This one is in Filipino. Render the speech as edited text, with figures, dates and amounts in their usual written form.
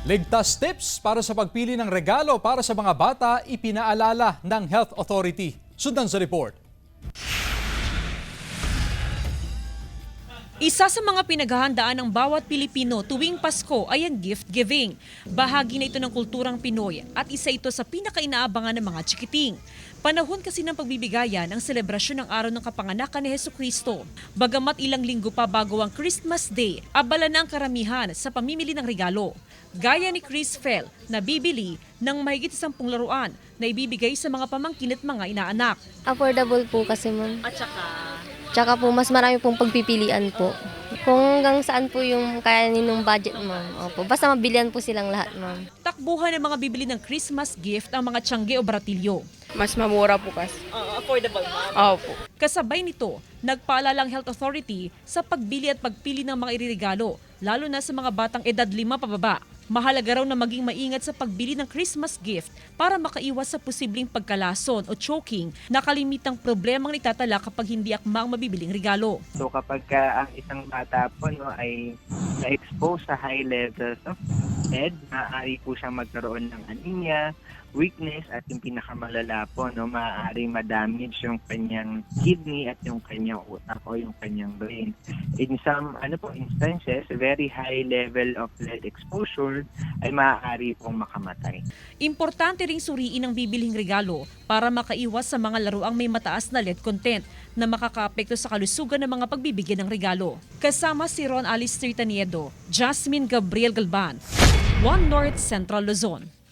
Ligtas tips para sa pagpili ng regalo para sa mga bata ipinaalala ng Health Authority. Sundan sa report. Isa sa mga pinaghahandaan ng bawat Pilipino tuwing Pasko ay ang gift giving. Bahagi na ito ng kulturang Pinoy at isa ito sa pinakainaabangan ng mga chikiting. Panahon kasi ng pagbibigayan ang selebrasyon ng araw ng kapanganakan ni Hesukristo. Bagamat ilang linggo pa bago ang Christmas Day, abala na ang karamihan sa pamimili ng regalo. Gaya ni Chris Fell na bibili ng mahigit 10 laruan na ibibigay sa mga pamangkin at mga inaanak. Affordable po kasi ma'am. At saka Tsaka po mas marami pong pagpipilian po. Kung hanggang saan po yung kaya ninong budget ma'am. Opo. Basta mabilihan po silang lahat ma'am. takbuhan ng mga bibili ng Christmas gift ang mga tiyangge o bratilyo. Mas mamura po kasi. Affordable ma'am. Opo. Kasabay nito, nagpaalala ang Health Authority sa pagbili at pagpili ng mga iririgalo, lalo na sa mga batang edad 5 pababa. Mahalaga raw na maging maingat sa pagbili ng Christmas gift para makaiwas sa posibleng pagkalason o choking na kalimitang problemang itatala kapag hindi akma ang mabibiling regalo. So kapag ang isang bata po ay na-expose sa high levels of lead, maaari po siyang magkaroon ng anemia, weakness at yung pinakamalala po, maaari ma-damage yung kanyang kidney at yung kanyang utak o yung kanyang brain. In some instances, very high level of lead exposure ay maaari pong makamatay. Importante ring suriin ang bibiling regalo para makaiwas sa mga laruang may mataas na lead content na makakaapekto sa kalusugan ng mga pagbibigyan ng regalo. Kasama si Ron Alice Taniedo, Jasmine Gabriel Galban, One North Central Luzon.